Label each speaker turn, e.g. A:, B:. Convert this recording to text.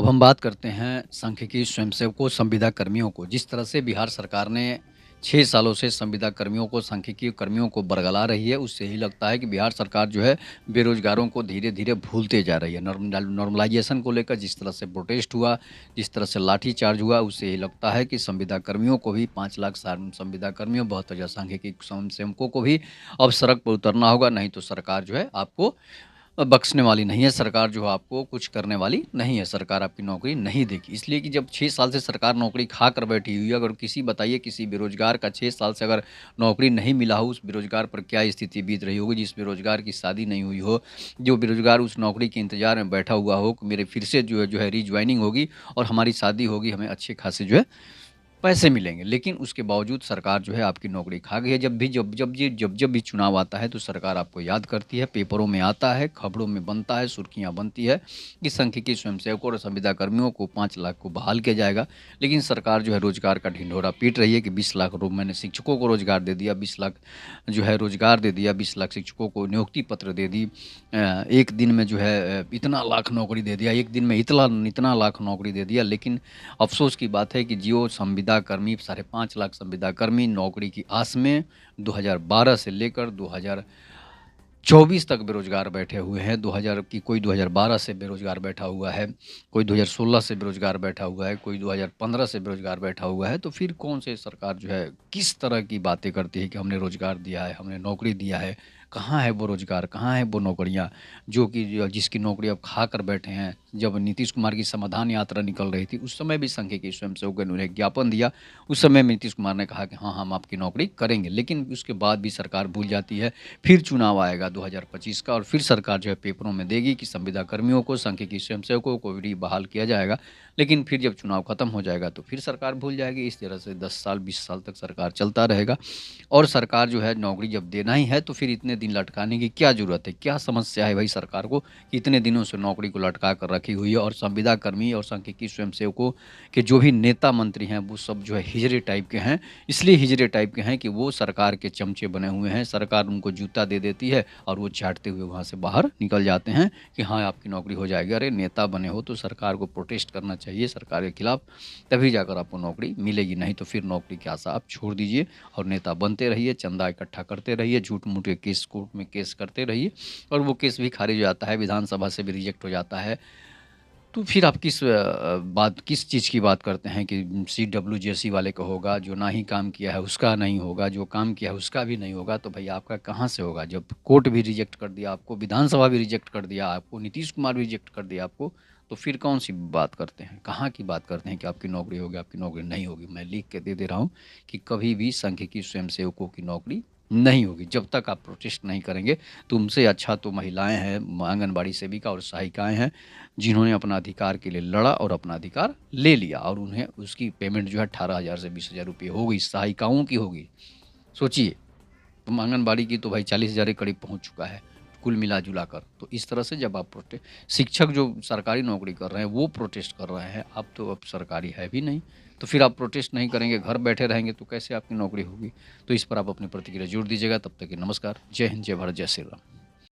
A: अब हम बात करते हैं सांख्यिकी स्वयंसेवकों, संविदा कर्मियों को। जिस तरह से बिहार सरकार ने 6 सालों से संविदा कर्मियों को, सांख्यिकी कर्मियों को बरगला रही है, उससे ही लगता है कि बिहार सरकार जो है बेरोज़गारों को धीरे-धीरे भूलते जा रही है। नॉर्मलाइज़ेशन को लेकर जिस तरह से प्रोटेस्ट हुआ, जिस तरह से लाठीचार्ज हुआ, उससे ही लगता है कि संविदा कर्मियों को भी 5 लाख संविदा कर्मियों, 72,000 सांख्यिकी स्वयंसेवकों को भी अब सड़क पर उतरना होगा, नहीं तो सरकार जो है आपको बख्शने वाली नहीं है, सरकार जो है आपको कुछ करने वाली नहीं है, सरकार आपकी नौकरी नहीं देगी। इसलिए कि जब 6 साल से सरकार नौकरी खा कर बैठी हुई है, अगर बताइए किसी बेरोज़गार का 6 साल से अगर नौकरी नहीं मिला हो, उस बेरोज़गार पर क्या स्थिति बीत रही होगी, जिस बेरोज़गार की शादी नहीं हुई हो, जो बेरोज़गार उस नौकरी के इंतज़ार में बैठा हुआ हो कि मेरे फिर से जो है रीजॉइनिंग होगी और हमारी शादी होगी, हमें अच्छे खासे जो है पैसे मिलेंगे, लेकिन उसके बावजूद सरकार जो है आपकी नौकरी खा गई है। जब भी चुनाव आता है तो सरकार आपको याद करती है, पेपरों में आता है, खबरों में बनता है, सुर्खियाँ बनती है कि सांख्यिकी स्वयंसेवकों और संविदा कर्मियों को 5 लाख को बहाल किया जाएगा। लेकिन सरकार जो है रोज़गार का ढिंढोरा पीट रही है कि 20 लाख मैंने शिक्षकों को रोज़गार दे दिया, 20 लाख जो है रोज़गार दे दिया, 20 लाख शिक्षकों को नियुक्ति पत्र दे दी। एक दिन में जो है इतना लाख नौकरी दे दिया, एक दिन में इतना इतना लाख नौकरी दे दिया, लेकिन अफ़सोस की बात है कि जो संविदा कर्मी 5.5 लाख संविदा कर्मी नौकरी की आस में 2012 से लेकर 2024 तक बेरोज़गार बैठे हुए हैं। 2000 की कोई 2012 से बेरोज़गार बैठा हुआ है, कोई 2016 से बेरोज़गार बैठा हुआ है, कोई 2015 से बेरोज़गार बैठा हुआ है। तो फिर कौन से सरकार जो है किस तरह की बातें करती है कि हमने रोज़गार दिया है, हमने नौकरी दिया है। कहाँ है वो रोज़गार, कहाँ है वो नौकरियाँ जो जिसकी नौकरी अब खा कर बैठे हैं। जब नीतीश कुमार की समाधान यात्रा निकल रही थी, उस समय भी सांख्यिकी स्वयंसेवकों ने उन्हें ज्ञापन दिया। उस समय में नीतीश कुमार ने कहा कि हाँ, हम आपकी नौकरी करेंगे, लेकिन उसके बाद भी सरकार भूल जाती है। फिर चुनाव आएगा 2025 का और फिर सरकार जो है पेपरों में देगी कि संविदा कर्मियों को, सांख्यिकी स्वयंसेवकों को भी बहाल किया जाएगा। लेकिन फिर जब चुनाव खत्म हो जाएगा तो फिर सरकार भूल जाएगी। इस तरह से 10 साल, 20 साल तक सरकार चलता रहेगा और सरकार जो है नौकरी जब देना ही है तो फिर इतने दिन लटकाने की क्या ज़रूरत है? क्या समस्या है भाई सरकार को कि इतने दिनों से नौकरी को लटका कर रखी हुई है और संविदा कर्मी और सांख्यिकी स्वयंसेवकों के जो भी नेता मंत्री हैं वो सब जो है हिजड़े टाइप के हैं। इसलिए हिजड़े टाइप के हैं कि वो सरकार के चमचे बने हुए हैं, सरकार उनको जूता दे देती है और वो चाटते हुए वहाँ से बाहर निकल जाते हैं कि हाँ, आपकी नौकरी हो जाएगी। अरे नेता बने हो तो सरकार को प्रोटेस्ट करना चाहिए सरकार के खिलाफ, तभी जाकर आपको नौकरी मिलेगी, नहीं तो फिर नौकरी की आशा आप छोड़ दीजिए और नेता बनते रहिए, चंदा इकट्ठा करते रहिए, झूठ-मूठ के केस कोर्ट में केस करते रहिए और वो केस भी खारिज हो जाता है, विधानसभा से भी रिजेक्ट हो जाता है। तो फिर आप किस चीज़ की बात करते हैं कि सीडब्ल्यूजेसी वाले का होगा, जो ना ही काम किया है उसका नहीं होगा, जो काम किया है उसका भी नहीं होगा, तो भई आपका कहाँ से होगा? जब कोर्ट भी रिजेक्ट कर दिया आपको, विधानसभा भी रिजेक्ट कर दिया आपको, नीतीश कुमार भी रिजेक्ट कर दिया आपको, तो फिर कौन-सी बात करते हैं? कहाँ की बात करते हैं कि आपकी नौकरी होगी, आपकी नौकरी नहीं होगी? मैं लिख के दे रहा हूँ कि कभी भी सांख्यिकी स्वयंसेवकों की नौकरी नहीं होगी। जब तक आप प्रोटेस्ट नहीं करेंगे, तुमसे अच्छा तो महिलाएँ हैं, आंगनबाड़ी सेविका और सहायिकाएँ हैं, जिन्होंने अपना अधिकार के लिए लड़ा और अपना अधिकार ले लिया और उन्हें उसकी पेमेंट जो है 18,000 से 20,000 रुपए होगी, सहायिकाओं की होगी। सोचिए, तुम आंगनबाड़ी की तो भाई 40,000 के करीब पहुँच चुका है, कुल मिला-जुला कर। तो इस तरह से जब आप शिक्षक जो सरकारी नौकरी कर रहे हैं, वो प्रोटेस्ट कर रहे हैं, अब सरकारी है भी नहीं। तो फिर आप प्रोटेस्ट नहीं करेंगे, घर बैठे रहेंगे तो कैसे आपकी नौकरी होगी? तो इस पर आप अपनी प्रतिक्रिया ज़रूर दीजिएगा। तब तक के नमस्कार। जय हिंद, जय भारत, जय श्री राम।